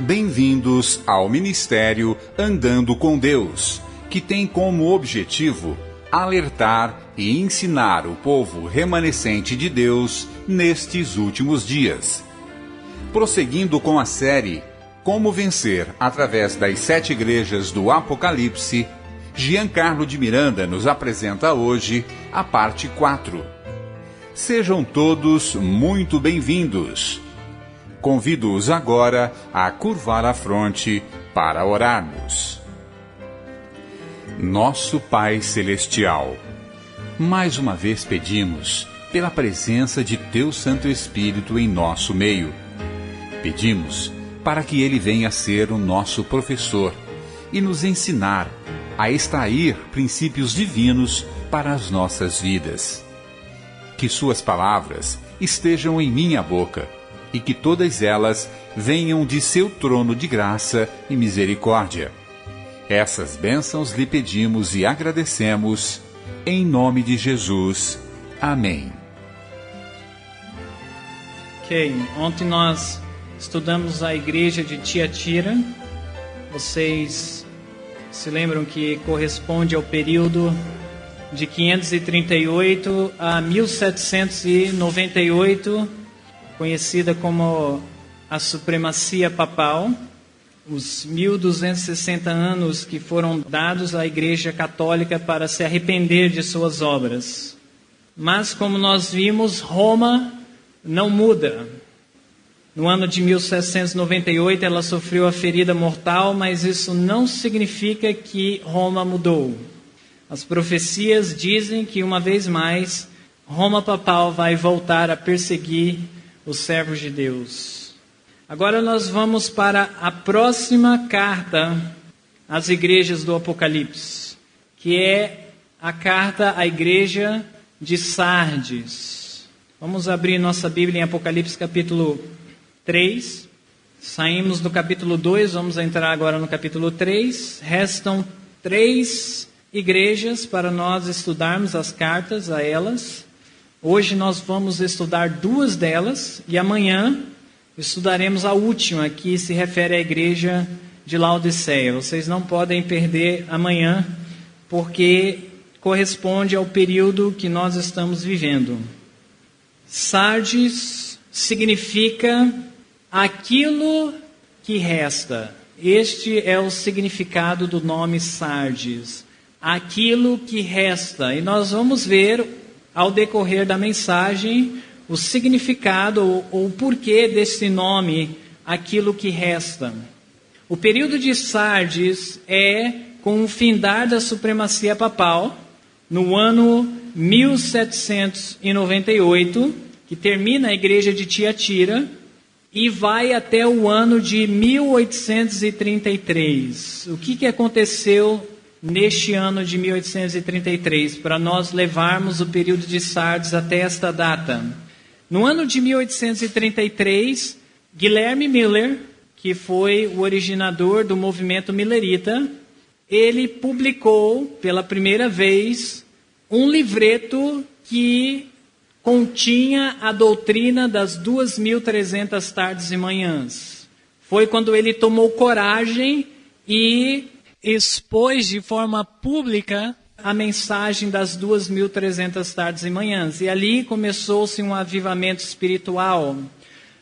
Bem-vindos ao Ministério Andando com Deus, que tem como objetivo alertar e ensinar o povo remanescente de Deus nestes últimos dias. Prosseguindo com a série Como Vencer através das 7 igrejas do Apocalipse, Giancarlo de Miranda nos apresenta hoje a parte 4. Sejam todos muito bem-vindos. Convido-os agora a curvar a fronte para orarmos. Nosso Pai Celestial, mais uma vez pedimos pela presença de Teu Santo Espírito em nosso meio. Pedimos para que Ele venha ser o nosso professor e nos ensinar a extrair princípios divinos para as nossas vidas. Que Suas palavras estejam em minha boca e que todas elas venham de Seu trono de graça e misericórdia. Essas bênçãos lhe pedimos e agradecemos, em nome de Jesus. Amém. Ok, ontem nós estudamos a igreja de Tiatira. Vocês se lembram que corresponde ao período de 538 a 1798, conhecida como a supremacia papal, os 1260 anos que foram dados à Igreja Católica para se arrepender de suas obras. Mas, como nós vimos, Roma não muda. No ano de 1798 ela sofreu a ferida mortal, mas isso não significa que Roma mudou. As profecias dizem que uma vez mais Roma papal vai voltar a perseguir os servos de Deus. Agora nós vamos para a próxima carta às igrejas do Apocalipse, que é a carta à igreja de Sardes. Vamos abrir nossa Bíblia em Apocalipse capítulo 3. Saímos do capítulo 2, vamos entrar agora no capítulo 3. Restam 3 igrejas para nós estudarmos as cartas a elas. Hoje nós vamos estudar 2 delas e amanhã estudaremos a última, que se refere à igreja de Laodiceia. Vocês não podem perder amanhã, porque corresponde ao período que nós estamos vivendo. Sardes significa aquilo que resta. Este é o significado do nome Sardes. Aquilo que resta. E nós vamos ver, ao decorrer da mensagem, o significado ou o porquê desse nome, aquilo que resta. O período de Sardes é com o findar da supremacia papal, no ano 1798, que termina a igreja de Tiatira, e vai até o ano de 1833. O que aconteceu neste ano de 1833, para nós levarmos o período de Sardes até esta data? No ano de 1833, Guilherme Miller, que foi o originador do movimento millerita, ele publicou pela primeira vez um livreto que continha a doutrina das 2.300 tardes e manhãs. Foi quando ele tomou coragem e expôs de forma pública a mensagem das 2.300 tardes e manhãs. E ali começou-se um avivamento espiritual.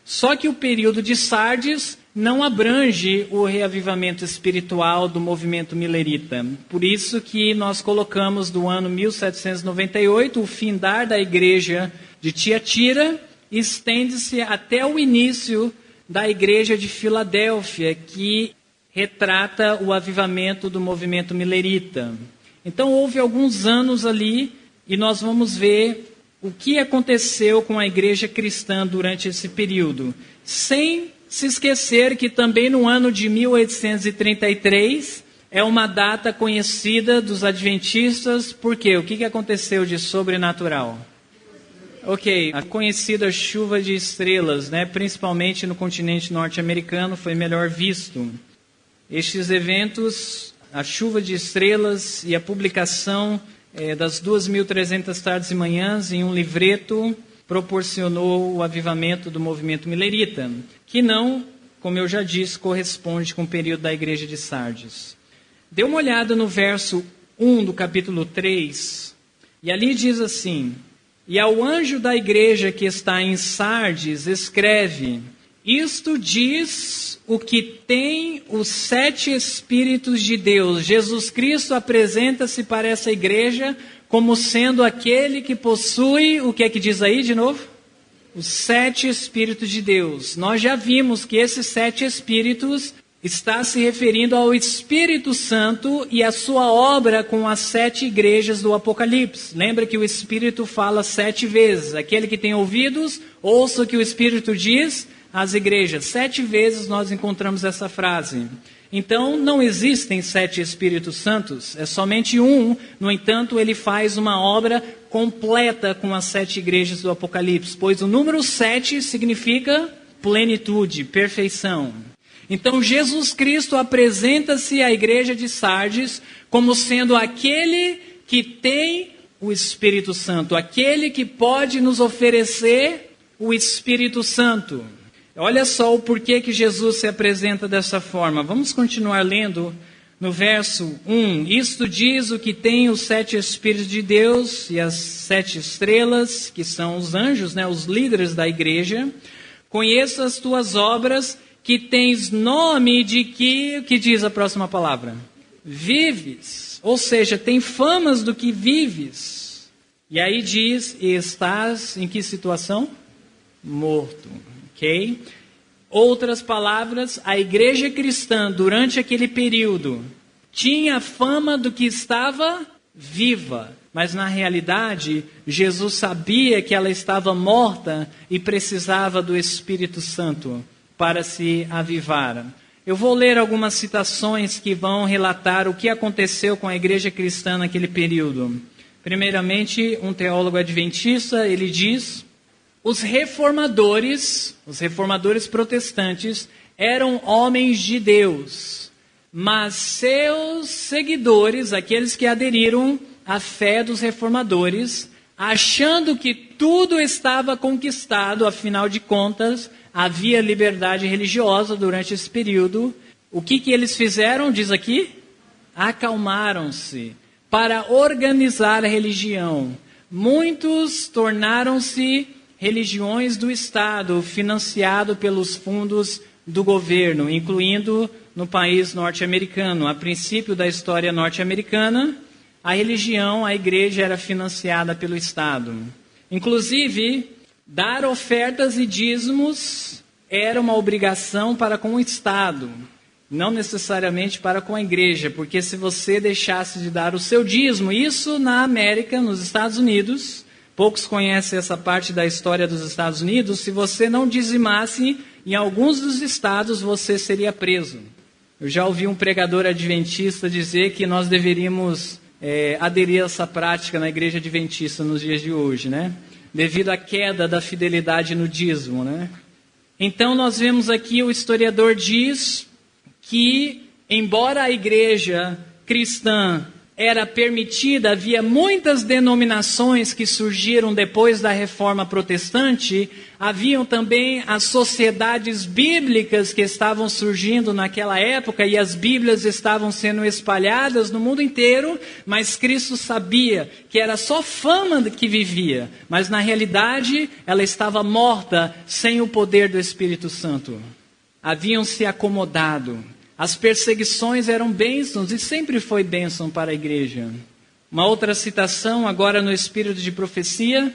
Só que o período de Sardes não abrange o reavivamento espiritual do movimento millerita. Por isso que nós colocamos do ano 1798, o findar da igreja de Tiatira, estende-se até o início da igreja de Filadélfia, que retrata o avivamento do movimento millerita. Então houve alguns anos ali, e nós vamos ver o que aconteceu com a igreja cristã durante esse período. Sem se esquecer que também no ano de 1833 é uma data conhecida dos adventistas. Por quê? O que aconteceu de sobrenatural? Ok, a conhecida chuva de estrelas, principalmente no continente norte-americano, foi melhor visto. Estes eventos, a chuva de estrelas e a publicação das 2.300 tardes e manhãs em um livreto proporcionou o avivamento do movimento millerita, que não como eu já disse, corresponde com o período da igreja de Sardes. Dê uma olhada no verso 1 do capítulo 3, e ali diz assim: e ao anjo da igreja que está em Sardes escreve: isto diz o que tem os 7 Espíritos de Deus. Jesus Cristo apresenta-se para essa igreja como sendo aquele que possui, o que é que diz aí de novo? Os 7 Espíritos de Deus. Nós já vimos que esses 7 Espíritos está se referindo ao Espírito Santo e a sua obra com as 7 igrejas do Apocalipse. Lembra que o Espírito fala 7 vezes. Aquele que tem ouvidos, ouça o que o Espírito diz às igrejas. 7 vezes nós encontramos essa frase. Então, não existem 7 Espíritos Santos, é somente um. No entanto, ele faz uma obra completa com as 7 igrejas do Apocalipse, pois o número 7 significa plenitude, perfeição. Então, Jesus Cristo apresenta-se à igreja de Sardes como sendo aquele que tem o Espírito Santo, aquele que pode nos oferecer o Espírito Santo. Olha só o porquê que Jesus se apresenta dessa forma. Vamos continuar lendo no verso 1. Isto diz o que tem os 7 Espíritos de Deus e as 7 estrelas, que são os anjos, os líderes da igreja. Conheço as tuas obras, que tens nome de que... O que diz a próxima palavra? Vives. Ou seja, tem famas do que vives. E aí diz, e estás em que situação? Morto. Ok? Outras palavras, a igreja cristã, durante aquele período, tinha fama do que estava viva. Mas na realidade, Jesus sabia que ela estava morta e precisava do Espírito Santo para se avivar. Eu vou ler algumas citações que vão relatar o que aconteceu com a igreja cristã naquele período. Primeiramente, um teólogo adventista, ele diz: os reformadores protestantes, eram homens de Deus, mas seus seguidores, aqueles que aderiram à fé dos reformadores, achando que tudo estava conquistado, afinal de contas, havia liberdade religiosa durante esse período. O que eles fizeram, diz aqui? Acalmaram-se para organizar a religião. Muitos tornaram-se religiões do Estado, financiado pelos fundos do governo, incluindo no país norte-americano. A princípio da história norte-americana, a religião, a igreja era financiada pelo Estado. Inclusive, dar ofertas e dízimos era uma obrigação para com o Estado, não necessariamente para com a igreja, porque se você deixasse de dar o seu dízimo, isso na América, nos Estados Unidos, poucos conhecem essa parte da história dos Estados Unidos, se você não dizimasse, em alguns dos estados você seria preso. Eu já ouvi um pregador adventista dizer que nós deveríamos aderir a essa prática na igreja adventista nos dias de hoje, devido à queda da fidelidade no dízimo, Então nós vemos aqui, o historiador diz que, embora a igreja cristã era permitida, havia muitas denominações que surgiram depois da Reforma Protestante, haviam também as sociedades bíblicas que estavam surgindo naquela época, e as Bíblias estavam sendo espalhadas no mundo inteiro, mas Cristo sabia que era só fama que vivia, mas na realidade ela estava morta sem o poder do Espírito Santo. Haviam se acomodado. As perseguições eram bênçãos e sempre foi bênção para a igreja. Uma outra citação, agora no espírito de profecia,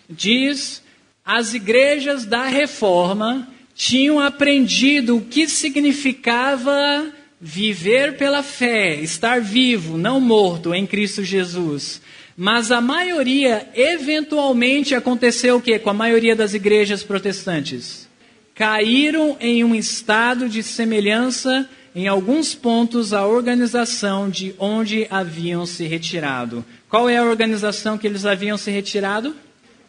diz: as igrejas da Reforma tinham aprendido o que significava viver pela fé, estar vivo, não morto, em Cristo Jesus. Mas a maioria, eventualmente, aconteceu o quê com a maioria das igrejas protestantes? Caíram em um estado de semelhança, em alguns pontos, a organização de onde haviam se retirado. Qual é a organização que eles haviam se retirado?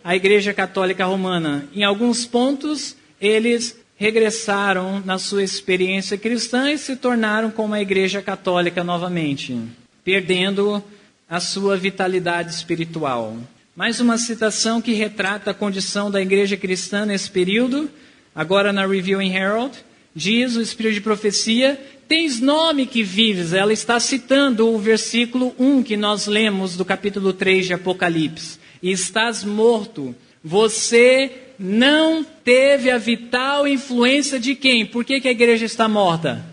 A Igreja Católica Romana. Em alguns pontos, eles regressaram na sua experiência cristã e se tornaram como a Igreja Católica novamente, perdendo a sua vitalidade espiritual. Mais uma citação que retrata a condição da igreja cristã nesse período, agora na Review and Herald. diz o Espírito de profecia, tens nome que vives. Ela está citando o versículo 1 que nós lemos do capítulo 3 de Apocalipse. E estás morto. Você não teve a vital influência de quem? Por que a igreja está morta?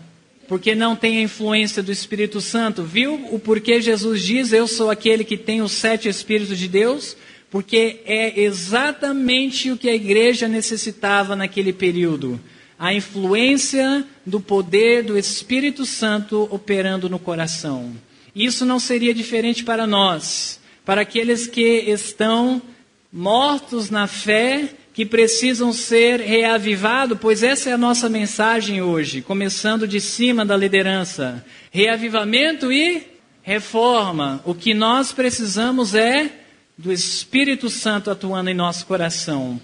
Porque não tem a influência do Espírito Santo. Viu o porquê Jesus diz, eu sou aquele que tem os 7 Espíritos de Deus? Porque é exatamente o que a igreja necessitava naquele período. A influência do poder do Espírito Santo operando no coração. Isso não seria diferente para nós, para aqueles que estão mortos na fé, que precisam ser reavivados, pois essa é a nossa mensagem hoje, começando de cima da liderança. Reavivamento e reforma. O que nós precisamos é do Espírito Santo atuando em nosso coração.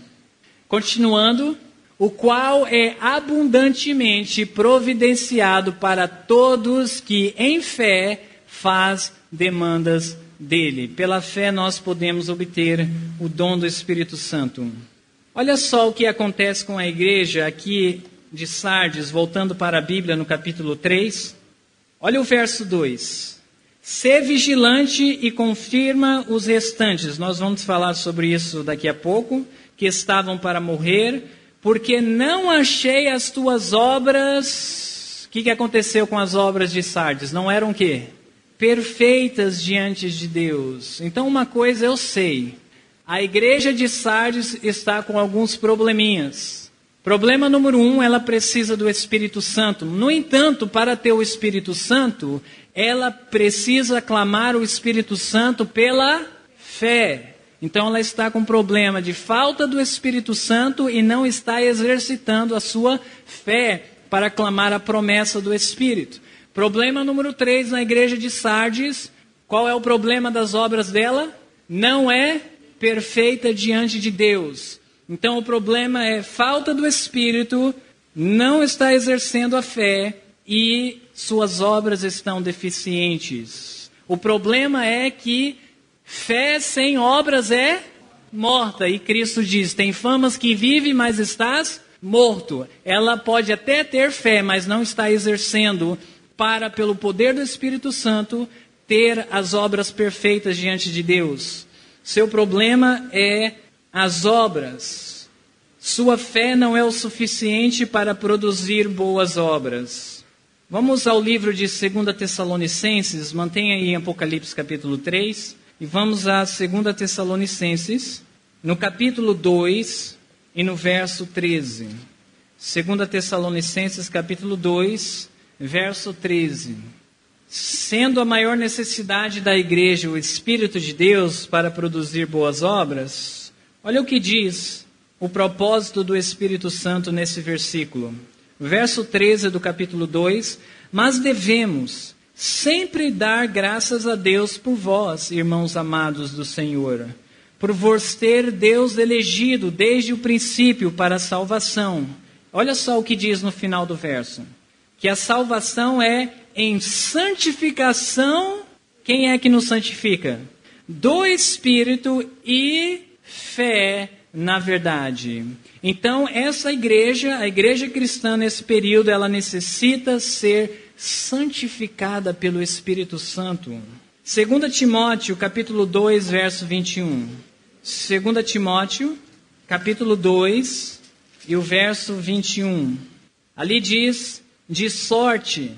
Continuando, o qual é abundantemente providenciado para todos que em fé faz demandas dele. Pela fé nós podemos obter o dom do Espírito Santo. Olha só o que acontece com a igreja aqui de Sardes, voltando para a Bíblia no capítulo 3. Olha o verso 2. Sê vigilante e confirma os restantes. Nós vamos falar sobre isso daqui a pouco, que estavam para morrer, porque não achei as tuas obras. O que aconteceu com as obras de Sardes? Não eram o quê? Perfeitas diante de Deus. Então uma coisa eu sei, a igreja de Sardes está com alguns probleminhas. Problema número 1, ela precisa do Espírito Santo. No entanto, para ter o Espírito Santo, ela precisa clamar o Espírito Santo pela fé. Então ela está com problema de falta do Espírito Santo e não está exercitando a sua fé para clamar a promessa do Espírito. Problema número 3 na igreja de Sardes. Qual é o problema das obras dela? Não é perfeita diante de Deus. Então o problema é falta do Espírito, não está exercendo a fé e suas obras estão deficientes. O problema é que fé sem obras é morta. E Cristo diz, tem famas que vive, mas estás morto. Ela pode até ter fé, mas não está exercendo para, pelo poder do Espírito Santo, ter as obras perfeitas diante de Deus. Seu problema é as obras. Sua fé não é o suficiente para produzir boas obras. Vamos ao livro de 2 Tessalonicenses, mantenha aí em Apocalipse capítulo 3, e vamos a 2 Tessalonicenses, no capítulo 2 e no verso 13. 2 Tessalonicenses capítulo 2, verso 13. Sendo a maior necessidade da igreja o Espírito de Deus para produzir boas obras, olha o que diz o propósito do Espírito Santo nesse versículo. Verso 13 do capítulo 2, mas devemos sempre dar graças a Deus por vós, irmãos amados do Senhor, por vos ter Deus elegido desde o princípio para a salvação. Olha só o que diz no final do verso, que a salvação é em santificação. Quem é que nos santifica? Do Espírito e fé na verdade. Então, essa igreja, a igreja cristã nesse período, ela necessita ser santificada pelo Espírito Santo. 2 Timóteo, capítulo 2, verso 21. 2 Timóteo, capítulo 2, e o verso 21. Ali diz, de sorte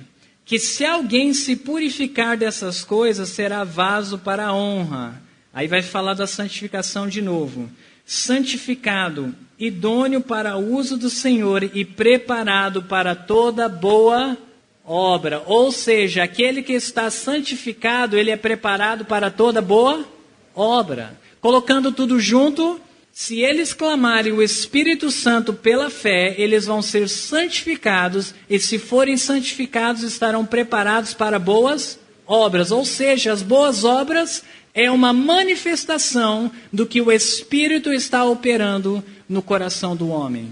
que se alguém se purificar dessas coisas, será vaso para a honra. Aí vai falar da santificação de novo. Santificado, idôneo para o uso do Senhor e preparado para toda boa obra. Ou seja, aquele que está santificado, ele é preparado para toda boa obra. Colocando tudo junto, se eles clamarem o Espírito Santo pela fé, eles vão ser santificados, e se forem santificados, estarão preparados para boas obras. Ou seja, as boas obras é uma manifestação do que o Espírito está operando no coração do homem.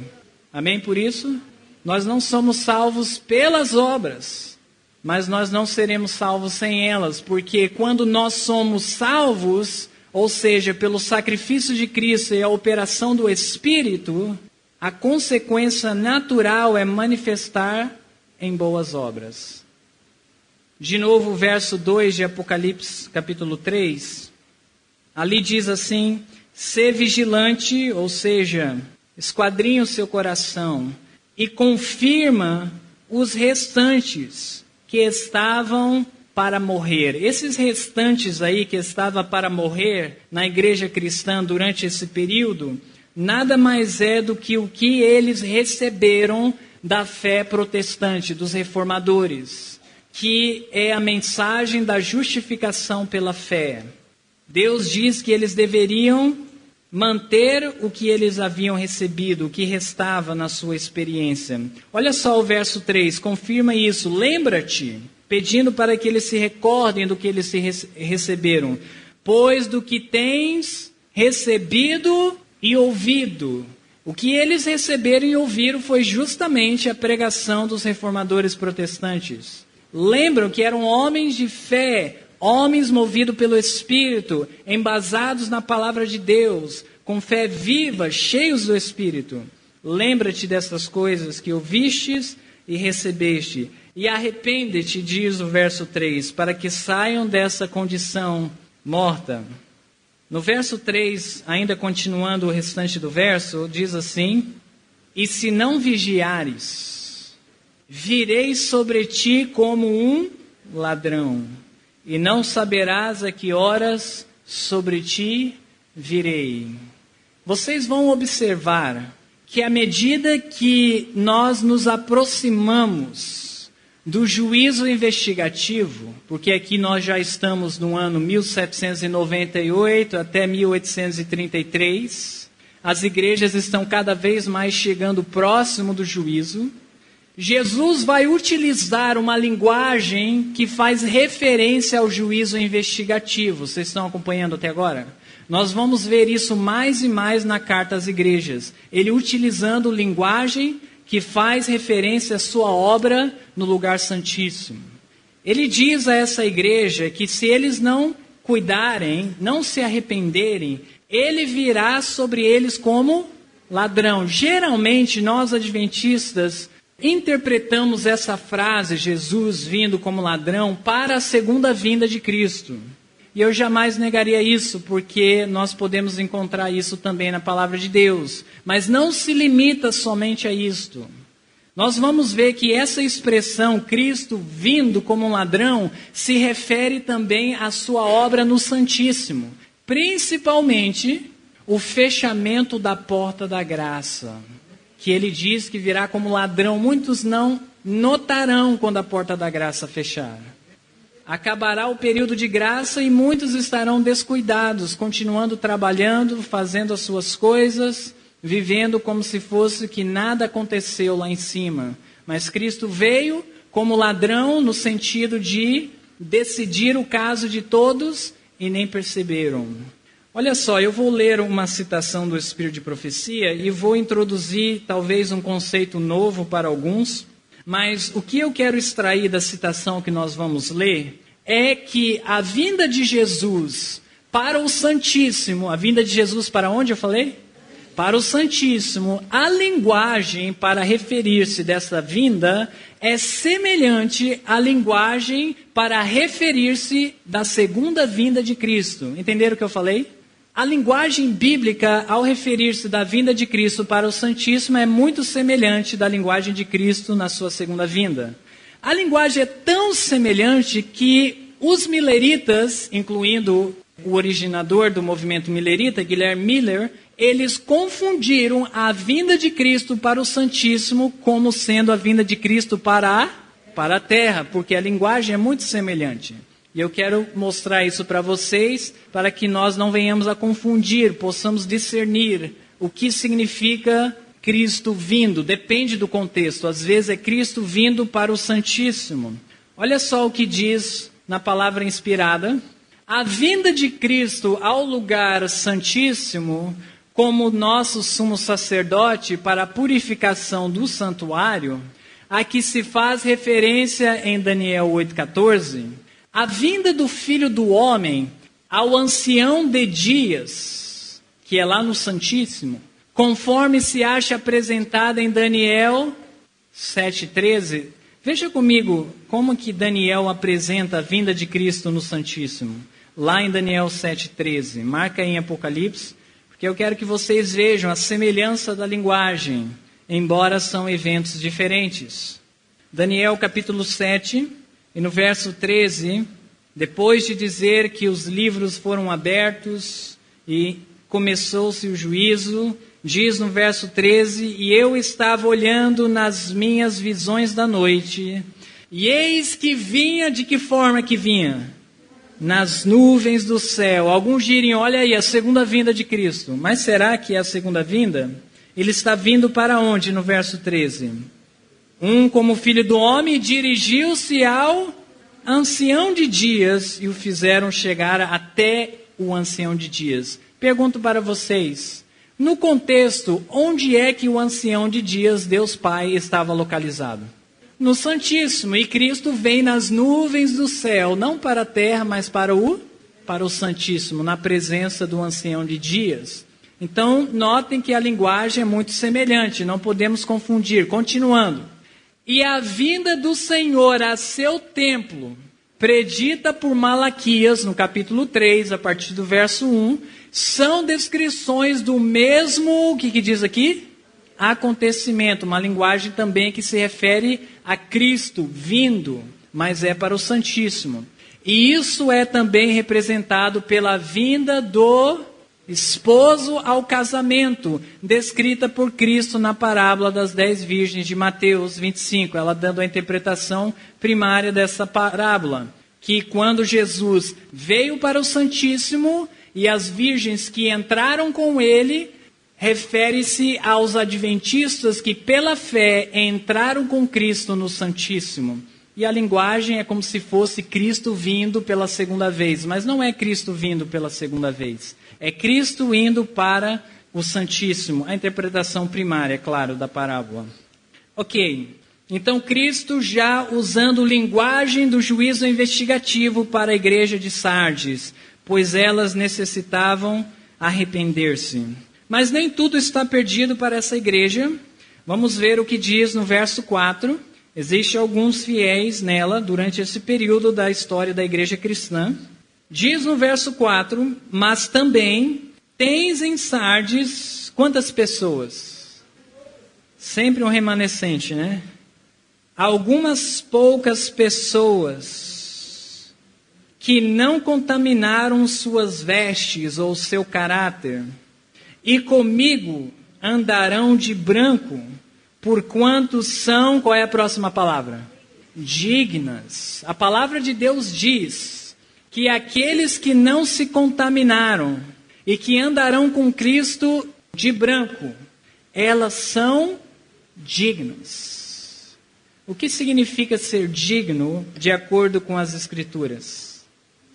Amém? Por isso, nós não somos salvos pelas obras, mas nós não seremos salvos sem elas, porque quando nós somos salvos, ou seja, pelo sacrifício de Cristo e a operação do Espírito, a consequência natural é manifestar em boas obras. De novo, o verso 2 de Apocalipse, capítulo 3. Ali diz assim: sê vigilante, ou seja, esquadrinha o seu coração e confirma os restantes que estavam para morrer. Esses restantes aí que estavam para morrer na igreja cristã durante esse período, nada mais é do que o que eles receberam da fé protestante, dos reformadores, que é a mensagem da justificação pela fé. Deus diz que eles deveriam manter o que eles haviam recebido, o que restava na sua experiência. Olha só o verso 3, confirma isso. Lembra-te, pedindo para que eles se recordem do que eles receberam. Pois do que tens recebido e ouvido. O que eles receberam e ouviram foi justamente a pregação dos reformadores protestantes. Lembram que eram homens de fé, homens movidos pelo Espírito, embasados na palavra de Deus, com fé viva, cheios do Espírito. Lembra-te dessas coisas que ouvistes e recebeste, e arrepende-te, diz o verso 3, para que saiam dessa condição morta. No verso 3, ainda continuando o restante do verso, diz assim: e se não vigiares, virei sobre ti como um ladrão, e não saberás a que horas sobre ti virei. Vocês vão observar que à medida que nós nos aproximamos do juízo investigativo, porque aqui nós já estamos no ano 1798 até 1833, as igrejas estão cada vez mais chegando próximo do juízo. Jesus vai utilizar uma linguagem que faz referência ao juízo investigativo. Vocês estão acompanhando até agora? Nós vamos ver isso mais e mais na carta às igrejas. Ele utilizando linguagem que faz referência à sua obra no lugar santíssimo. Ele diz a essa igreja que se eles não cuidarem, não se arrependerem, ele virá sobre eles como ladrão. Geralmente nós adventistas interpretamos essa frase, Jesus vindo como ladrão, para a segunda vinda de Cristo. E eu jamais negaria isso, porque nós podemos encontrar isso também na palavra de Deus. Mas não se limita somente a isto. Nós vamos ver que essa expressão, Cristo vindo como um ladrão, se refere também à sua obra no Santíssimo. Principalmente o fechamento da porta da graça, que ele diz que virá como ladrão. Muitos não notarão quando a porta da graça fechar. Acabará o período de graça e muitos estarão descuidados, continuando trabalhando, fazendo as suas coisas, vivendo como se fosse que nada aconteceu lá em cima. Mas Cristo veio como ladrão no sentido de decidir o caso de todos e nem perceberam. Olha só, eu vou ler uma citação do Espírito de Profecia e vou introduzir talvez um conceito novo para alguns. Mas o que eu quero extrair da citação que nós vamos ler é que a vinda de Jesus para o Santíssimo, a vinda de Jesus para onde eu falei? Para o Santíssimo, a linguagem para referir-se dessa vinda é semelhante à linguagem para referir-se da segunda vinda de Cristo. Entenderam o que eu falei? A linguagem bíblica, ao referir-se da vinda de Cristo para o Santíssimo, é muito semelhante da linguagem de Cristo na sua segunda vinda. A linguagem é tão semelhante que os mileritas, incluindo o originador do movimento milerita, Guilherme Miller, eles confundiram a vinda de Cristo para o Santíssimo como sendo a vinda de Cristo para a terra, porque a linguagem é muito semelhante. E eu quero mostrar isso para vocês, para que nós não venhamos a confundir, possamos discernir o que significa Cristo vindo. Depende do contexto. Às vezes é Cristo vindo para o Santíssimo. Olha só o que diz na palavra inspirada. A vinda de Cristo ao lugar santíssimo, como nosso sumo sacerdote para a purificação do santuário, a que se faz referência em Daniel 8,14, a vinda do Filho do Homem ao ancião de dias, que é lá no Santíssimo, conforme se acha apresentada em Daniel 7,13. Veja comigo como que Daniel apresenta a vinda de Cristo no Santíssimo. Lá em Daniel 7,13. Marca aí em Apocalipse, porque eu quero que vocês vejam a semelhança da linguagem, embora são eventos diferentes. Daniel capítulo 7, e no verso 13, depois de dizer que os livros foram abertos e começou-se o juízo, diz no verso 13: e eu estava olhando nas minhas visões da noite, e eis que vinha, de que forma que vinha? Nas nuvens do céu. Alguns direm, olha aí, a segunda vinda de Cristo. Mas será que é a segunda vinda? Ele está vindo para onde no verso 13? Como filho do homem, dirigiu-se ao ancião de dias e o fizeram chegar até o ancião de dias. Pergunto para vocês, no contexto, onde é que o ancião de dias, Deus Pai, estava localizado? No Santíssimo, e Cristo vem nas nuvens do céu, não para a terra, mas para o Santíssimo, na presença do ancião de dias. Então, notem que a linguagem é muito semelhante, não podemos confundir. Continuando. E a vinda do Senhor a seu templo, predita por Malaquias, no capítulo 3, a partir do verso 1, são descrições do mesmo, o que diz aqui? Acontecimento, uma linguagem também que se refere a Cristo vindo, mas é para o Santíssimo. E isso é também representado pela vinda do esposo ao casamento, descrita por Cristo na parábola das 10 virgens de Mateus 25, ela dando a interpretação primária dessa parábola, que quando Jesus veio para o Santíssimo e as virgens que entraram com ele, refere-se aos adventistas que pela fé entraram com Cristo no Santíssimo. E a linguagem é como se fosse Cristo vindo pela segunda vez, mas não é Cristo vindo pela segunda vez. É Cristo indo para o Santíssimo. A interpretação primária, é claro, da parábola. Ok, então Cristo já usando linguagem do juízo investigativo para a igreja de Sardes, pois elas necessitavam arrepender-se. Mas nem tudo está perdido para essa igreja. Vamos ver o que diz no verso 4. Existem alguns fiéis nela durante esse período da história da igreja cristã. Diz no verso 4, mas também tens em Sardes quantas pessoas? Sempre um remanescente, né? Algumas poucas pessoas que não contaminaram suas vestes ou seu caráter, e comigo andarão de branco, porquanto são, qual é a próxima palavra? Dignas. A palavra de Deus diz que aqueles que não se contaminaram e que andarão com Cristo de branco, elas são dignas. O que significa ser digno de acordo com as Escrituras?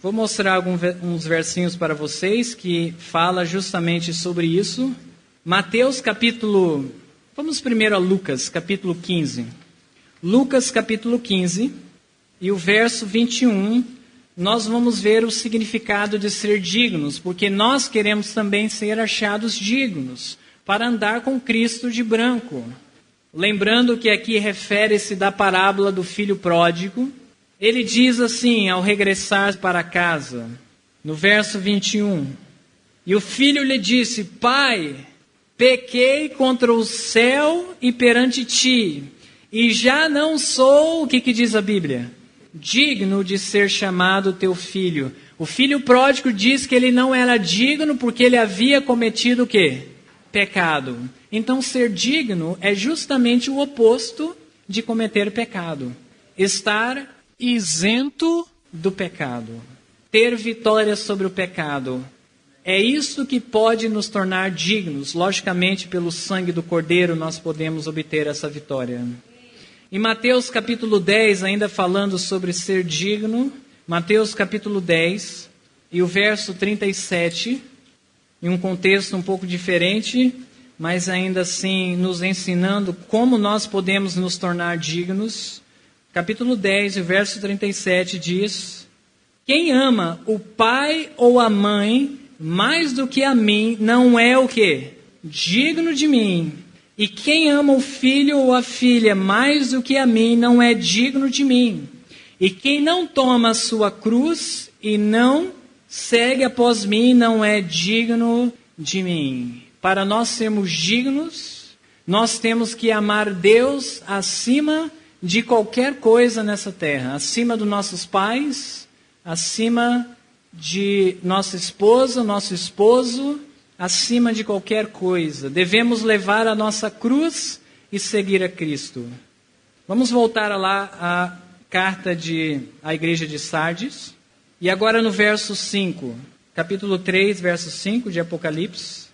Vou mostrar uns versinhos para vocês que fala justamente sobre isso. Mateus capítulo... Vamos primeiro a Lucas, capítulo 15. Lucas, capítulo 15, e o verso 21, nós vamos ver o significado de ser dignos, porque nós queremos também ser achados dignos, para andar com Cristo de branco. Lembrando que aqui refere-se da parábola do filho pródigo. Ele diz assim, ao regressar para casa, no verso 21, e o filho lhe disse, Pai, pequei contra o céu e perante ti, e já não sou, o que diz a Bíblia? Digno de ser chamado teu filho. O filho pródigo diz que ele não era digno porque ele havia cometido o quê? Pecado. Então ser digno é justamente o oposto de cometer pecado. Estar isento do pecado. Ter vitória sobre o pecado. É isso que pode nos tornar dignos. Logicamente, pelo sangue do Cordeiro, nós podemos obter essa vitória. Em Mateus capítulo 10, ainda falando sobre ser digno, Mateus capítulo 10, e o verso 37, em um contexto um pouco diferente, mas ainda assim nos ensinando como nós podemos nos tornar dignos. Capítulo 10, o verso 37 diz, quem ama o pai ou a mãe mais do que a mim, não é o quê? digno de mim. E quem ama o filho ou a filha mais do que a mim, não é digno de mim. E quem não toma a sua cruz e não segue após mim, não é digno de mim. Para nós sermos dignos, nós temos que amar Deus acima de qualquer coisa nessa terra. Acima dos nossos pais, acima de nossa esposa, nosso esposo, acima de qualquer coisa. Devemos levar a nossa cruz e seguir a Cristo. Vamos voltar lá à carta à igreja de Sardes. E agora no verso 5, capítulo 3, verso 5 de Apocalipse.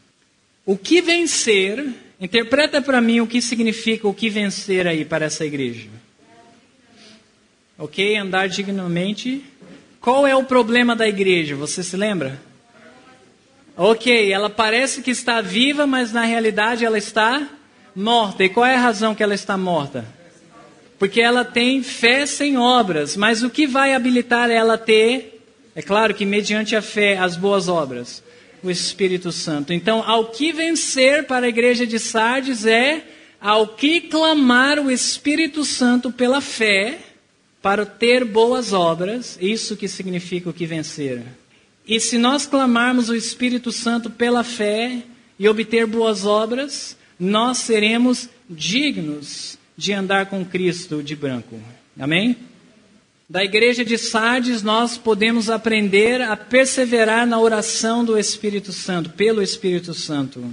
O que vencer, interpreta para mim o que significa o que vencer aí para essa igreja. Ok, andar dignamente. Qual é o problema da igreja, você se lembra? Ok, ela parece que está viva, mas na realidade ela está morta. E qual é a razão que ela está morta? Porque ela tem fé sem obras. Mas o que vai habilitar ela a ter? É claro que mediante a fé, as boas obras, o Espírito Santo. Então, ao que vencer para a igreja de Sardes é ao que clamar o Espírito Santo pela fé para ter boas obras. Isso que significa o que vencer. E se nós clamarmos o Espírito Santo pela fé e obter boas obras, nós seremos dignos de andar com Cristo de branco. Amém? Da igreja de Sardes, nós podemos aprender a perseverar na oração do Espírito Santo, pelo Espírito Santo.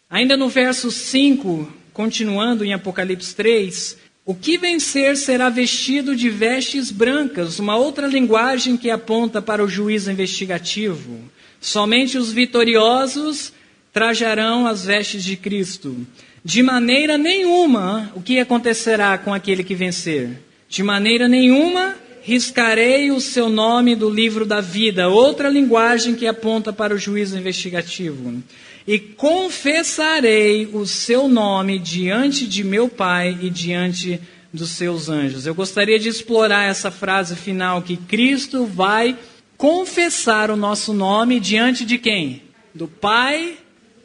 Ainda no verso 5, continuando em Apocalipse 3, o que vencer será vestido de vestes brancas, uma outra linguagem que aponta para o juízo investigativo. Somente os vitoriosos trajarão as vestes de Cristo. De maneira nenhuma, o que acontecerá com aquele que vencer? De maneira nenhuma riscarei o seu nome do livro da vida, outra linguagem que aponta para o juízo investigativo. E confessarei o seu nome diante de meu Pai e diante dos seus anjos. Eu gostaria de explorar essa frase final, que Cristo vai confessar o nosso nome diante de quem? Do Pai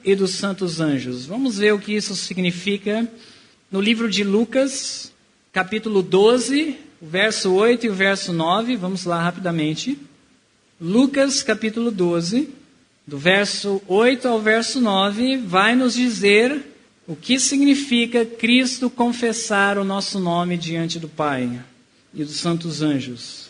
e dos santos anjos. Vamos ver o que isso significa no livro de Lucas, capítulo 12, o verso 8 e o verso 9. Vamos lá rapidamente. Lucas, capítulo 12, do verso 8 ao verso 9, vai nos dizer o que significa Cristo confessar o nosso nome diante do Pai e dos santos anjos.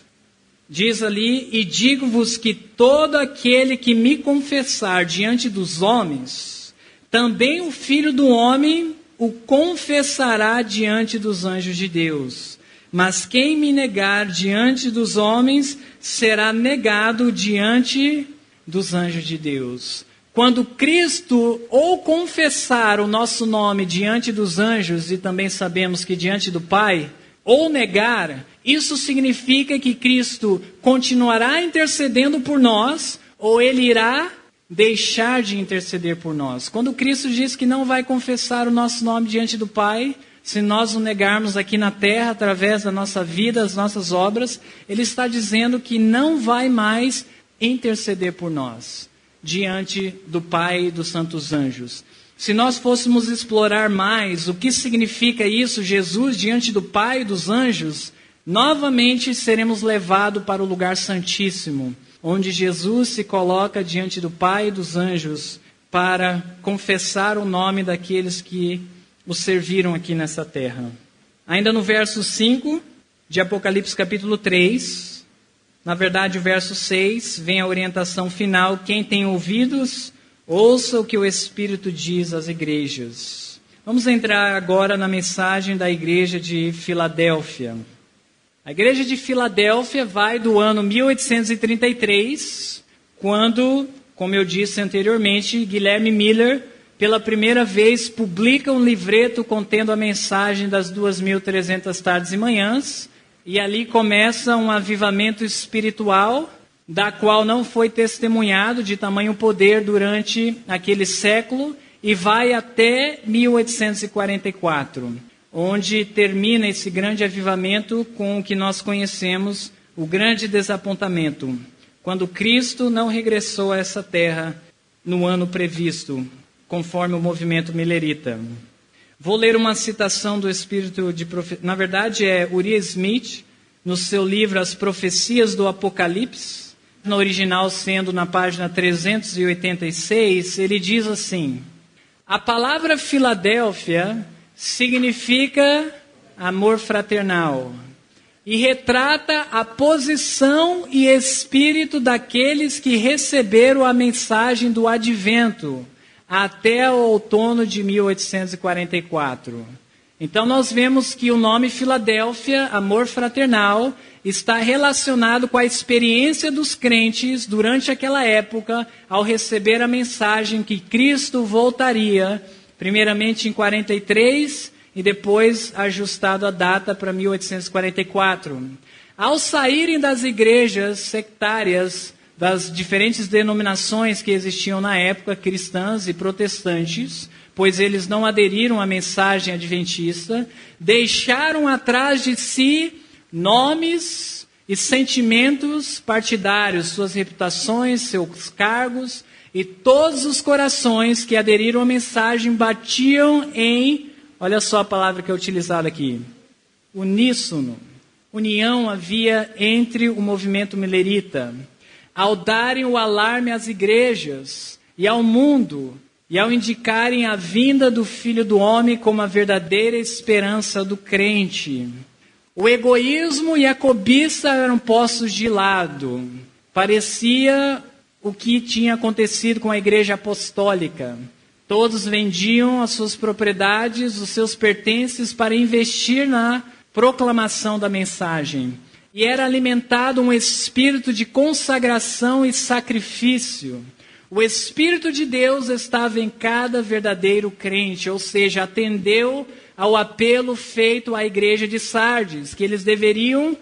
Diz ali: e digo-vos que todo aquele que me confessar diante dos homens, também o Filho do Homem o confessará diante dos anjos de Deus. Mas quem me negar diante dos homens, será negado diante dos anjos de Deus. Quando Cristo ou confessar o nosso nome diante dos anjos, e também sabemos que diante do Pai, ou negar, isso significa que Cristo continuará intercedendo por nós, ou Ele irá deixar de interceder por nós. Quando Cristo diz que não vai confessar o nosso nome diante do Pai, se nós o negarmos aqui na terra, através da nossa vida, das nossas obras, Ele está dizendo que não vai mais interceder por nós, diante do Pai e dos santos anjos. Se nós fôssemos explorar mais o que significa isso, Jesus diante do Pai e dos anjos, novamente seremos levados para o lugar santíssimo, onde Jesus se coloca diante do Pai e dos anjos para confessar o nome daqueles que o serviram aqui nessa terra. Ainda no verso 5 de Apocalipse capítulo 3, na verdade o verso 6, vem a orientação final: quem tem ouvidos, ouça o que o Espírito diz às igrejas. Vamos entrar agora na mensagem da igreja de Filadélfia. A igreja de Filadélfia vai do ano 1833, quando, como eu disse anteriormente, Guilherme Miller, pela primeira vez, publica um livreto contendo a mensagem das 2.300 tardes e manhãs, e ali começa um avivamento espiritual, da qual não foi testemunhado de tamanho poder durante aquele século, e vai até 1844, onde termina esse grande avivamento com o que nós conhecemos, o grande desapontamento, quando Cristo não regressou a essa terra no ano previsto. conforme o movimento milerita. Vou ler uma citação do espírito de profecia. Na verdade, é Uriah Smith, no seu livro As Profecias do Apocalipse, no original sendo na página 386, ele diz assim: a palavra Filadélfia significa amor fraternal e retrata a posição e espírito daqueles que receberam a mensagem do advento até o outono de 1844. Então nós vemos que o nome Filadélfia, amor fraternal, está relacionado com a experiência dos crentes durante aquela época ao receber a mensagem que Cristo voltaria, primeiramente em 43 e depois ajustado a data para 1844. Ao saírem das igrejas sectárias das diferentes denominações que existiam na época, cristãs e protestantes, pois eles não aderiram à mensagem adventista, deixaram atrás de si nomes e sentimentos partidários, suas reputações, seus cargos, e todos os corações que aderiram à mensagem batiam em, olha só a palavra que é utilizada aqui, uníssono. União havia entre o movimento milerita. Ao darem o alarme às igrejas e ao mundo, e ao indicarem a vinda do Filho do Homem como a verdadeira esperança do crente. O egoísmo e a cobiça eram postos de lado. Parecia o que tinha acontecido com a igreja apostólica. Todos vendiam as suas propriedades, os seus pertences para investir na proclamação da mensagem. E era alimentado um espírito de consagração e sacrifício. O Espírito de Deus estava em cada verdadeiro crente, ou seja, atendeu ao apelo feito à igreja de Sardes, que eles deveriam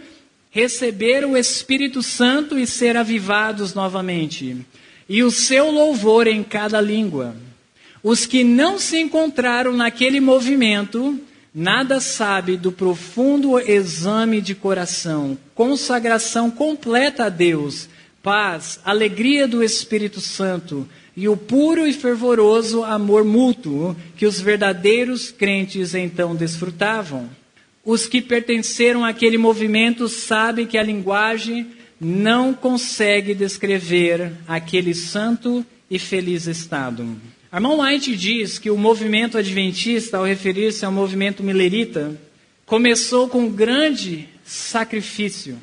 receber o Espírito Santo e ser avivados novamente. E o seu louvor em cada língua. Os que não se encontraram naquele movimento nada sabe do profundo exame de coração, consagração completa a Deus, paz, alegria do Espírito Santo e o puro e fervoroso amor mútuo que os verdadeiros crentes então desfrutavam. Os que pertenceram àquele movimento sabem que a linguagem não consegue descrever aquele santo e feliz estado. Armand White diz que o movimento adventista, ao referir-se ao movimento milerita, começou com um grande sacrifício.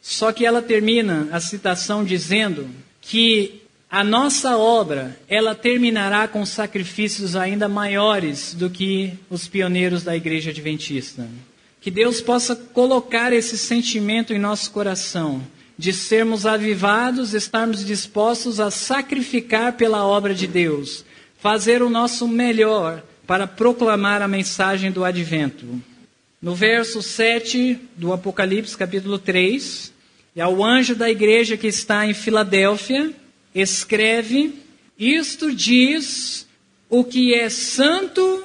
Só que ela termina a citação dizendo que a nossa obra, ela terminará com sacrifícios ainda maiores do que os pioneiros da igreja adventista. Que Deus possa colocar esse sentimento em nosso coração, de sermos avivados, estarmos dispostos a sacrificar pela obra de Deus, fazer o nosso melhor para proclamar a mensagem do advento. No verso 7 do Apocalipse, capítulo 3, e ao anjo da igreja que está em Filadélfia, escreve: isto diz o que é santo,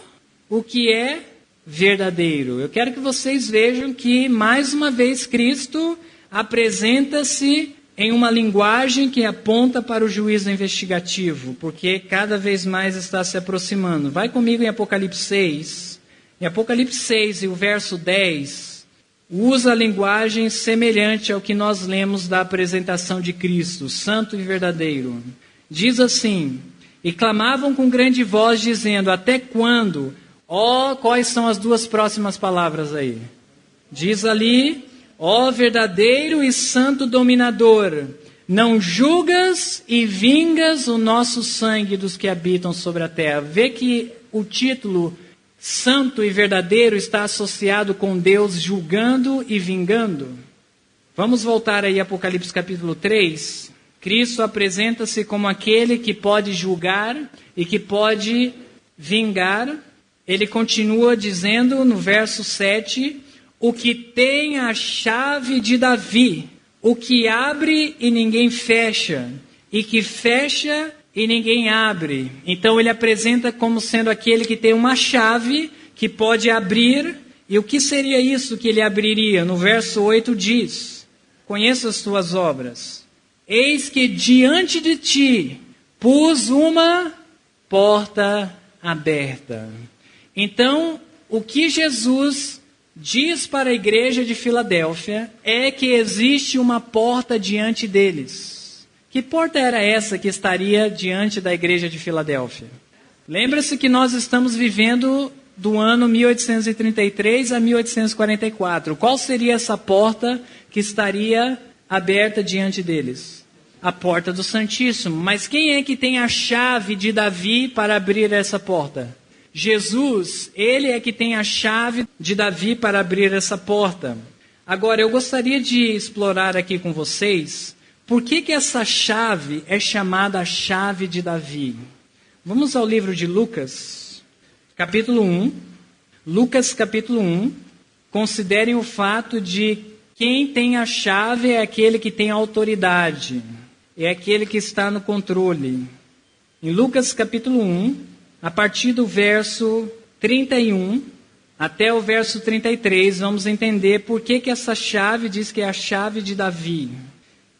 o que é verdadeiro. Eu quero que vocês vejam que, mais uma vez, Cristo apresenta-se em uma linguagem que aponta para o juízo investigativo, porque cada vez mais está se aproximando. Vai comigo em Apocalipse 6. Em Apocalipse 6 e o verso 10, usa a linguagem semelhante ao que nós lemos da apresentação de Cristo, santo e verdadeiro. Diz assim: e clamavam com grande voz, dizendo: até quando? Quais são as duas próximas palavras aí? Diz ali: ó verdadeiro e santo dominador, não julgas e vingas o nosso sangue dos que habitam sobre a terra. Vê que o título santo e verdadeiro está associado com Deus julgando e vingando. Vamos voltar aí a Apocalipse capítulo 3. Cristo apresenta-se como aquele que pode julgar e que pode vingar. Ele continua dizendo no verso 7... o que tem a chave de Davi, o que abre e ninguém fecha, e que fecha e ninguém abre. Então ele apresenta como sendo aquele que tem uma chave que pode abrir. E o que seria isso que ele abriria? No verso 8 diz: conheça as tuas obras. Eis que diante de ti pus uma porta aberta. Então, o que Jesus diz para a igreja de Filadélfia é que existe uma porta diante deles. Que porta era essa que estaria diante da igreja de Filadélfia? Lembra-se que nós estamos vivendo do ano 1833 a 1844. Qual seria essa porta que estaria aberta diante deles? A porta do Santíssimo. Mas quem é que tem a chave de Davi para abrir essa porta? Jesus, ele é que tem a chave de Davi para abrir essa porta. Agora, eu gostaria de explorar aqui com vocês por que essa chave é chamada a chave de Davi. Vamos ao livro de Lucas, capítulo 1. Lucas, capítulo 1. Considerem o fato de quem tem a chave é aquele que tem a autoridade. É aquele que está no controle. Em Lucas, capítulo 1, a partir do verso 31 até o verso 33, vamos entender por que essa chave diz que é a chave de Davi.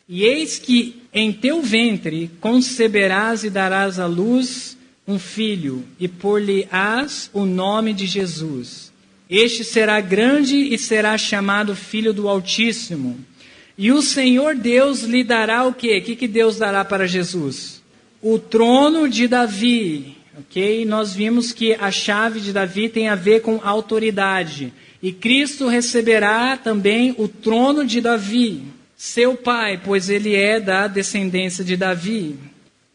E eis que em teu ventre conceberás e darás à luz um filho, e por-lhe-ás o nome de Jesus. Este será grande e será chamado Filho do Altíssimo. E o Senhor Deus lhe dará o quê? O que Deus dará para Jesus? O trono de Davi. Ok? Nós vimos que a chave de Davi tem a ver com autoridade. E Cristo receberá também o trono de Davi, seu pai, pois ele é da descendência de Davi.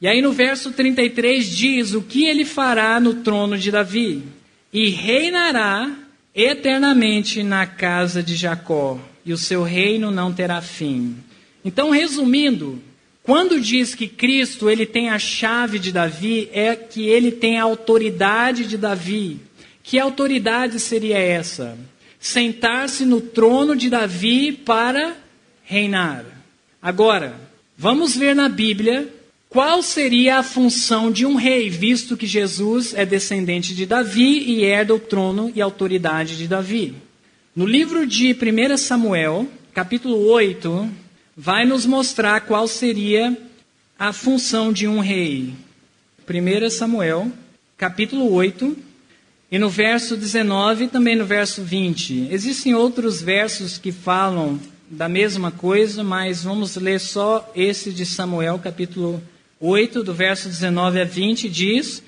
E aí no verso 33 diz o que ele fará no trono de Davi. E reinará eternamente na casa de Jacó, e o seu reino não terá fim. Então, resumindo, quando diz que Cristo ele tem a chave de Davi, é que ele tem a autoridade de Davi. Que autoridade seria essa? Sentar-se no trono de Davi para reinar. Agora, vamos ver na Bíblia qual seria a função de um rei, visto que Jesus é descendente de Davi e herda o trono e autoridade de Davi. No livro de 1 Samuel, capítulo 8, vai nos mostrar qual seria a função de um rei. 1 Samuel, capítulo 8, e no verso 19 e também no verso 20. Existem outros versos que falam da mesma coisa, mas vamos ler só esse de Samuel, capítulo 8, do verso 19 a 20, diz: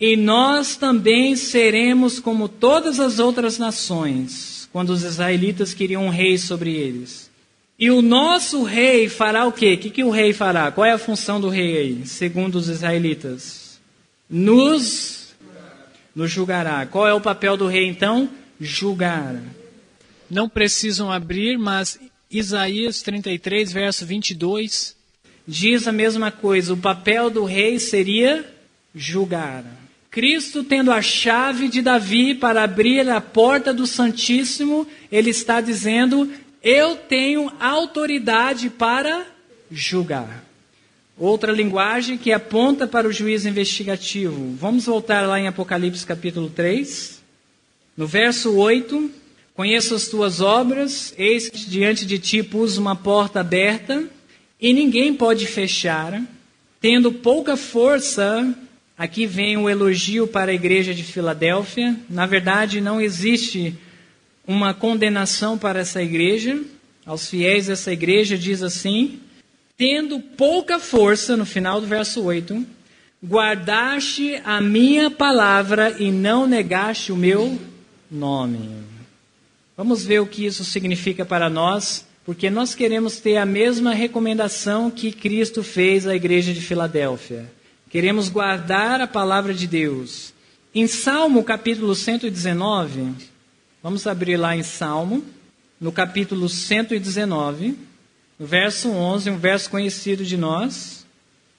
E nós também seremos como todas as outras nações, quando os israelitas queriam um rei sobre eles. E o nosso rei fará o quê? O que o rei fará? Qual é a função do rei aí, segundo os israelitas? Nos julgará. Qual é o papel do rei então? Julgar. Não precisam abrir, mas Isaías 33, verso 22, diz a mesma coisa. O papel do rei seria julgar. Cristo tendo a chave de Davi para abrir a porta do Santíssimo, ele está dizendo: eu tenho autoridade para julgar. Outra linguagem que aponta para o juízo investigativo. Vamos voltar lá em Apocalipse capítulo 3. No verso 8, conheço as tuas obras, eis que diante de ti pus uma porta aberta, e ninguém pode fechar. Tendo pouca força, aqui vem o elogio para a igreja de Filadélfia. Na verdade, não existe uma condenação para essa igreja. Aos fiéis dessa igreja diz assim: tendo pouca força, no final do verso 8, guardaste a minha palavra e não negaste o meu nome. Vamos ver o que isso significa para nós, porque nós queremos ter a mesma recomendação que Cristo fez à igreja de Filadélfia. Queremos guardar a palavra de Deus. Em Salmo capítulo 119, vamos abrir lá em Salmo, no capítulo 119, no verso 11, um verso conhecido de nós.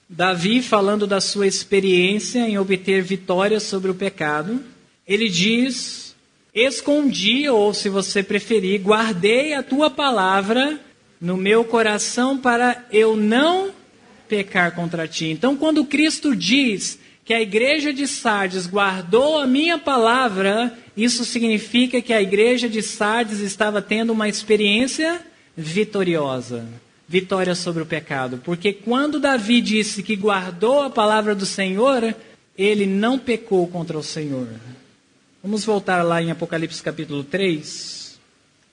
Davi, falando da sua experiência em obter vitória sobre o pecado, ele diz: escondi, ou se você preferir, guardei a tua palavra no meu coração para eu não pecar contra ti. Então, quando Cristo diz que a igreja de Sardes guardou a minha palavra, isso significa que a igreja de Sardes estava tendo uma experiência vitoriosa, vitória sobre o pecado. Porque quando Davi disse que guardou a palavra do Senhor, ele não pecou contra o Senhor. Vamos voltar lá em Apocalipse capítulo 3.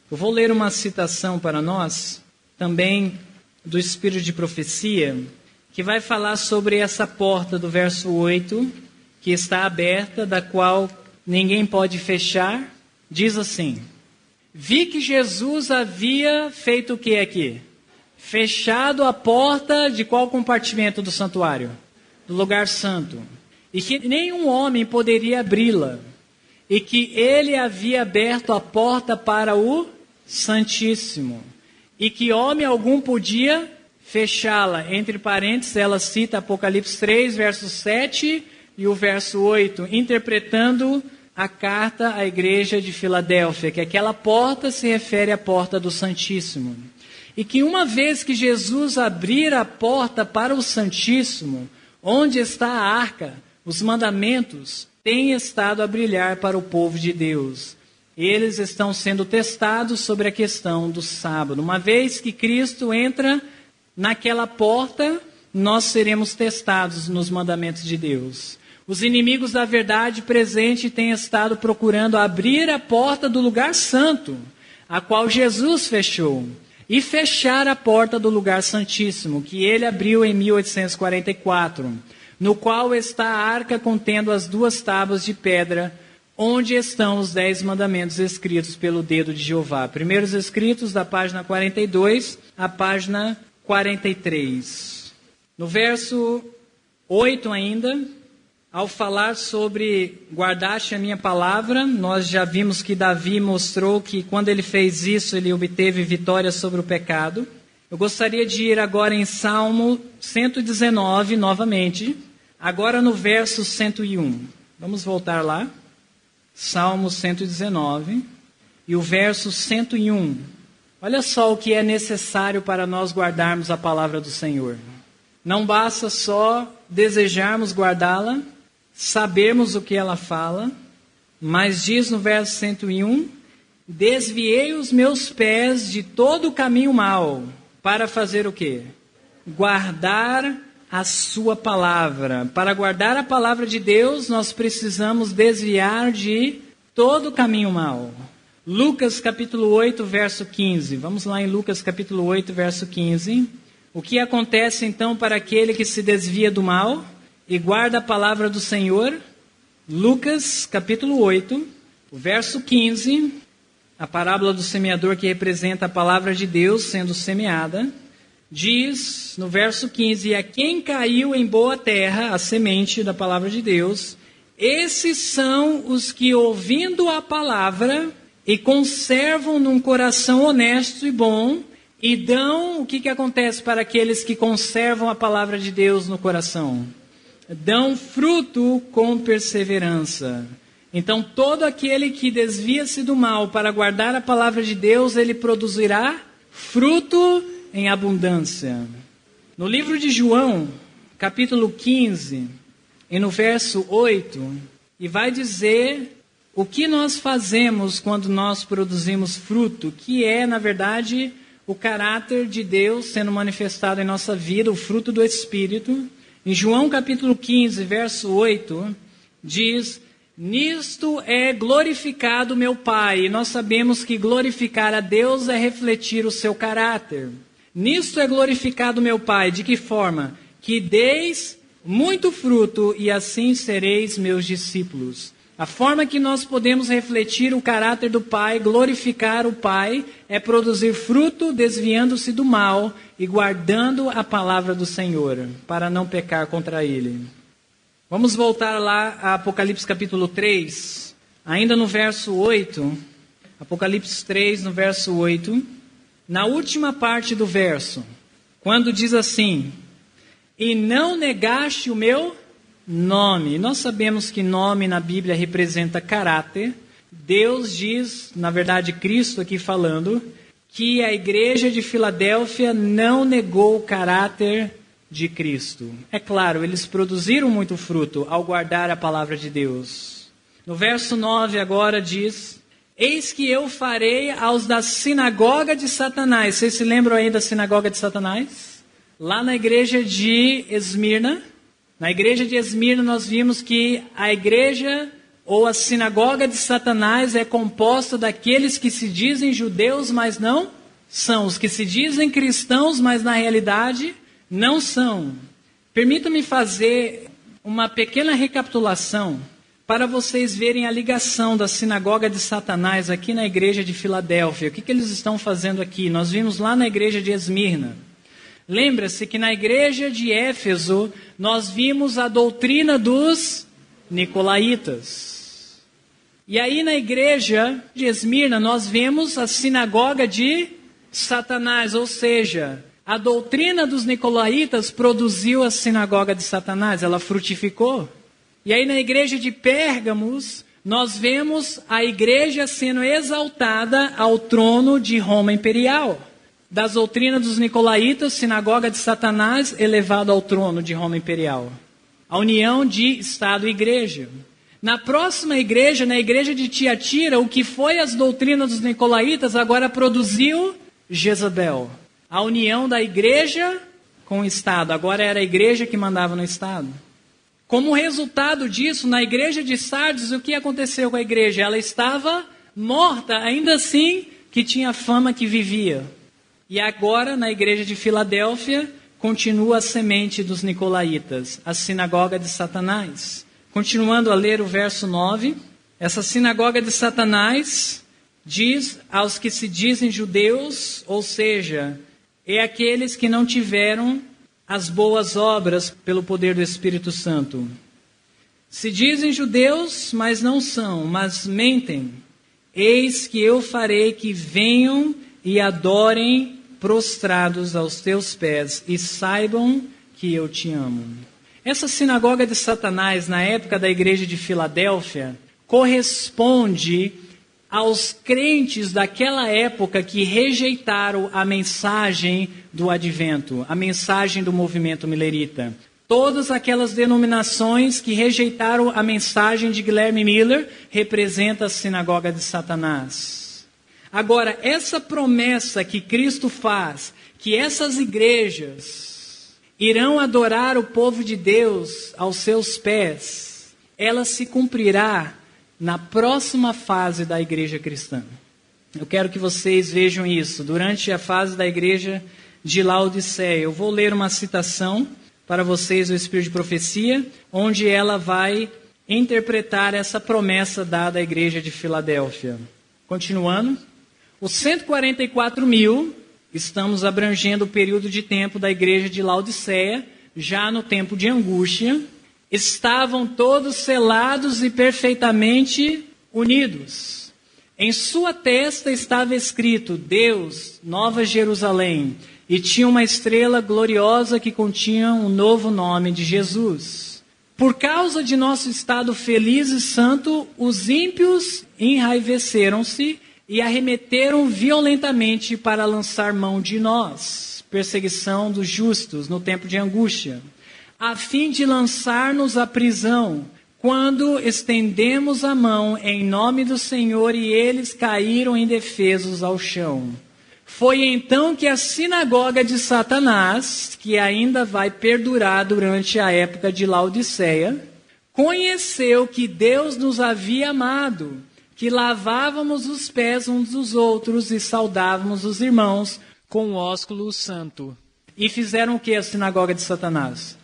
Eu vou ler uma citação para nós, também do Espírito de Profecia, que vai falar sobre essa porta do verso 8, que está aberta, da qual ninguém pode fechar. Diz assim: vi que Jesus havia feito o que aqui? Fechado a porta de qual compartimento do santuário? Do lugar santo. E que nenhum homem poderia abri-la. E que ele havia aberto a porta para o Santíssimo. E que homem algum podia fechá-la. Entre parênteses, ela cita Apocalipse 3, verso 7 e o verso 8, interpretando a carta à igreja de Filadélfia, que aquela porta se refere à porta do Santíssimo. E que uma vez que Jesus abrir a porta para o Santíssimo, onde está a arca, os mandamentos têm estado a brilhar para o povo de Deus. Eles estão sendo testados sobre a questão do sábado. Uma vez que Cristo entra naquela porta, nós seremos testados nos mandamentos de Deus. Os inimigos da verdade presente têm estado procurando abrir a porta do lugar santo, a qual Jesus fechou, e fechar a porta do lugar santíssimo, que ele abriu em 1844, no qual está a arca contendo as 2 tábuas de pedra, onde estão os 10 mandamentos escritos pelo dedo de Jeová. Primeiros escritos da página 42 à página 43. No verso 8 ainda, ao falar sobre guardaste a minha palavra, nós já vimos que Davi mostrou que quando ele fez isso, ele obteve vitória sobre o pecado. Eu gostaria de ir agora em Salmo 119, novamente, agora no verso 101. Vamos voltar lá. Salmo 119 e o verso 101. Olha só o que é necessário para nós guardarmos a palavra do Senhor. Não basta só desejarmos guardá-la, sabermos o que ela fala, mas diz no verso 101, desviei os meus pés de todo o caminho mau, para fazer o quê? Guardar a sua palavra. Para guardar a palavra de Deus, nós precisamos desviar de todo o caminho mau. Lucas capítulo 8, verso 15. Vamos lá em Lucas capítulo 8, verso 15. O que acontece então para aquele que se desvia do mal e guarda a palavra do Senhor? Lucas capítulo 8, o verso 15, a parábola do semeador que representa a palavra de Deus sendo semeada, diz no verso 15, e a quem caiu em boa terra, a semente da palavra de Deus, esses são os que ouvindo a palavra e conservam num coração honesto e bom, e dão, o que acontece para aqueles que conservam a palavra de Deus no coração? Dão fruto com perseverança. Então, todo aquele que desvia-se do mal para guardar a palavra de Deus, ele produzirá fruto em abundância. No livro de João, capítulo 15, e no verso 8, e vai dizer o que nós fazemos quando nós produzimos fruto, que é, na verdade, o caráter de Deus sendo manifestado em nossa vida, o fruto do Espírito. Em João capítulo 15, verso 8, diz, nisto é glorificado meu Pai. E nós sabemos que glorificar a Deus é refletir o seu caráter. Nisto é glorificado meu Pai. De que forma? Que deis muito fruto e assim sereis meus discípulos. A forma que nós podemos refletir o caráter do Pai, glorificar o Pai, é produzir fruto desviando-se do mal e guardando a palavra do Senhor, para não pecar contra Ele. Vamos voltar lá a Apocalipse capítulo 3, ainda no verso 8, Apocalipse 3, no verso 8, na última parte do verso, quando diz assim, e não negaste o meu nome. Nós sabemos que nome na Bíblia representa caráter. Deus diz, na verdade Cristo aqui falando, que a igreja de Filadélfia não negou o caráter de Cristo. É claro, eles produziram muito fruto ao guardar a palavra de Deus. No verso 9 agora diz, eis que eu farei aos da sinagoga de Satanás. Vocês se lembram aí da sinagoga de Satanás? Lá na igreja de Esmirna, Na igreja de Esmirna nós vimos que a igreja ou a sinagoga de Satanás é composta daqueles que se dizem judeus, mas não são. Os que se dizem cristãos, mas na realidade não são. Permita-me fazer uma pequena recapitulação para vocês verem a ligação da sinagoga de Satanás aqui na igreja de Filadélfia. O que eles estão fazendo aqui? Nós vimos lá na igreja de Esmirna. Lembra-se que na igreja de Éfeso nós vimos a doutrina dos nicolaítas. E aí na igreja de Esmirna nós vemos a sinagoga de Satanás, ou seja, a doutrina dos nicolaítas produziu a sinagoga de Satanás, ela frutificou. E aí na igreja de Pérgamos, nós vemos a igreja sendo exaltada ao trono de Roma imperial. Das doutrinas dos nicolaítas, sinagoga de Satanás, elevado ao trono de Roma imperial. A união de Estado e igreja. Na próxima igreja, na igreja de Tiatira, o que foi as doutrinas dos nicolaítas, agora produziu Jezabel. A união da igreja com o Estado. Agora era a igreja que mandava no Estado. Como resultado disso, na igreja de Sardes, o que aconteceu com a igreja? Ela estava morta, ainda assim que tinha fama que vivia. E agora, na igreja de Filadélfia, continua a semente dos nicolaítas, a sinagoga de Satanás. Continuando a ler o verso 9, essa sinagoga de Satanás diz aos que se dizem judeus, ou seja, é aqueles que não tiveram as boas obras pelo poder do Espírito Santo. Se dizem judeus, mas não são, mas mentem. Eis que eu farei que venham e adorem prostrados aos teus pés e saibam que eu te amo. Essa sinagoga de Satanás, na época da igreja de Filadélfia, corresponde aos crentes daquela época que rejeitaram a mensagem do advento, a mensagem do movimento milerita. Todas aquelas denominações que rejeitaram a mensagem de Guilherme Miller representam a sinagoga de Satanás. Agora, essa promessa que Cristo faz, que essas igrejas irão adorar o povo de Deus aos seus pés, ela se cumprirá na próxima fase da igreja cristã. Eu quero que vocês vejam isso. Durante a fase da igreja de Laodiceia, eu vou ler uma citação para vocês do Espírito de Profecia, onde ela vai interpretar essa promessa dada à igreja de Filadélfia. Continuando. Os 144.000, estamos abrangendo o período de tempo da igreja de Laodiceia, já no tempo de angústia, estavam todos selados e perfeitamente unidos. Em sua testa estava escrito, Deus, Nova Jerusalém, e tinha uma estrela gloriosa que continha um novo nome de Jesus. Por causa de nosso estado feliz e santo, os ímpios enraiveceram-se e arremeteram violentamente para lançar mão de nós, perseguição dos justos no tempo de angústia, a fim de lançar-nos à prisão, quando estendemos a mão em nome do Senhor e eles caíram indefesos ao chão. Foi então que a sinagoga de Satanás, que ainda vai perdurar durante a época de Laodiceia, conheceu que Deus nos havia amado, que lavávamos os pés uns dos outros e saudávamos os irmãos com o ósculo santo. E fizeram o que a sinagoga de Satanás?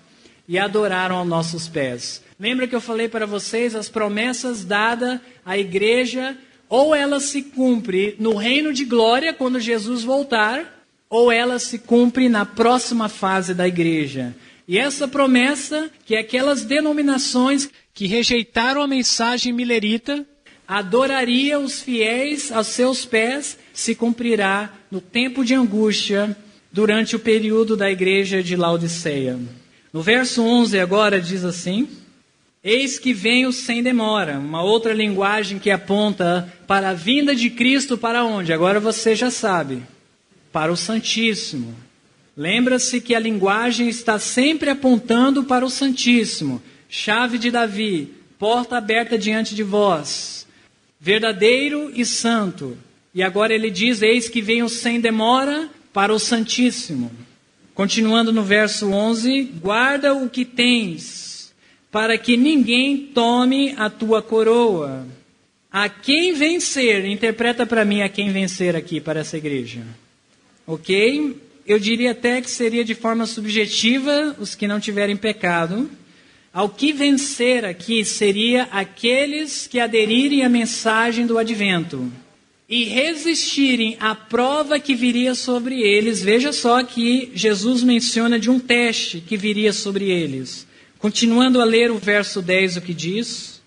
E adoraram aos nossos pés. Lembra que eu falei para vocês as promessas dadas à igreja, ou ela se cumpre no reino de glória, quando Jesus voltar, ou ela se cumpre na próxima fase da igreja. E essa promessa, que aquelas denominações que rejeitaram a mensagem milerita, adoraria os fiéis aos seus pés, se cumprirá no tempo de angústia, durante o período da igreja de Laodiceia. No verso 11 agora diz assim, eis que venho sem demora, uma outra linguagem que aponta para a vinda de Cristo para onde? Agora você já sabe, para o Santíssimo. Lembra-se que a linguagem está sempre apontando para o Santíssimo. Chave de Davi, porta aberta diante de vós. Verdadeiro e santo. E agora ele diz, eis que venho sem demora para o Santíssimo. Continuando no verso 11, guarda o que tens, para que ninguém tome a tua coroa. A quem vencer, interpreta para mim a quem vencer aqui para essa igreja. Ok? Eu diria até que seria de forma subjetiva os que não tiverem pecado. Ao que vencer aqui seria aqueles que aderirem à mensagem do advento e resistirem à prova que viria sobre eles. Veja só que Jesus menciona de um teste que viria sobre eles. Continuando a ler o verso 10, o que diz: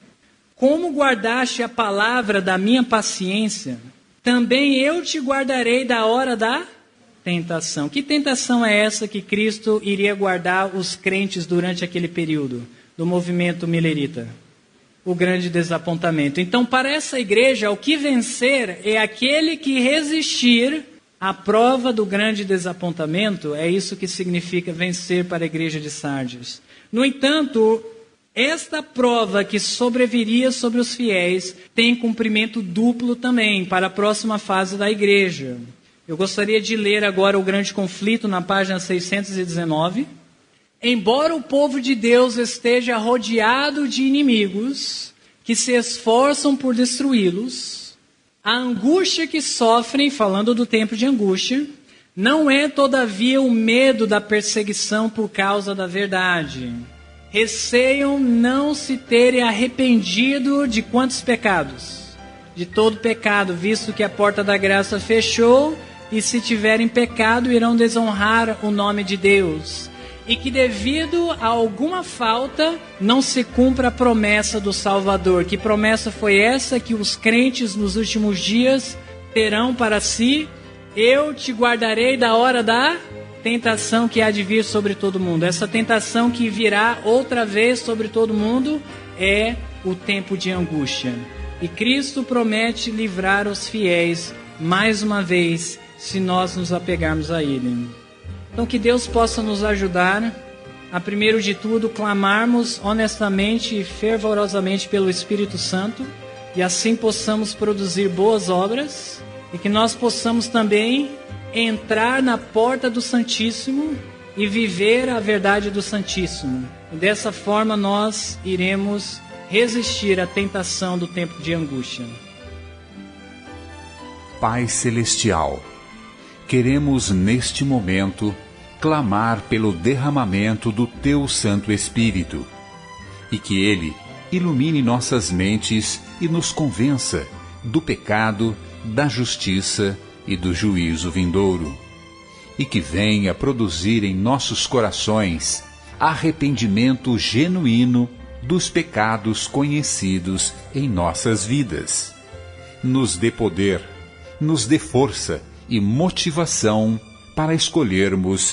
como guardaste a palavra da minha paciência, também eu te guardarei da hora da tentação. Que tentação é essa que Cristo iria guardar os crentes durante aquele período do movimento milerita? O grande desapontamento. Então, para essa igreja, o que vencer é aquele que resistir à prova do grande desapontamento. É isso que significa vencer para a igreja de Sardes. No entanto, esta prova que sobreviria sobre os fiéis tem cumprimento duplo também para a próxima fase da igreja. Eu gostaria de ler agora o grande conflito na página 619. Embora o povo de Deus esteja rodeado de inimigos que se esforçam por destruí-los, a angústia que sofrem, falando do tempo de angústia, não é todavia o medo da perseguição por causa da verdade. Receiam não se terem arrependido de quantos pecados? De todo pecado, visto que a porta da graça fechou, e se tiverem pecado irão desonrar o nome de Deus. E que devido a alguma falta não se cumpra a promessa do Salvador. Que promessa foi essa que os crentes nos últimos dias terão para si? Eu te guardarei da hora da tentação que há de vir sobre todo mundo. Essa tentação que virá outra vez sobre todo mundo é o tempo de angústia. E Cristo promete livrar os fiéis mais uma vez, se nós nos apegarmos a Ele. Então que Deus possa nos ajudar a, primeiro de tudo, clamarmos honestamente e fervorosamente pelo Espírito Santo, e assim possamos produzir boas obras, e que nós possamos também entrar na porta do Santíssimo e viver a verdade do Santíssimo. E dessa forma nós iremos resistir à tentação do tempo de angústia. Pai Celestial, queremos neste momento clamar pelo derramamento do Teu Santo Espírito e que Ele ilumine nossas mentes e nos convença do pecado, da justiça e do juízo vindouro, e que venha produzir em nossos corações arrependimento genuíno dos pecados conhecidos em nossas vidas. Nos dê poder, nos dê força e motivação para escolhermos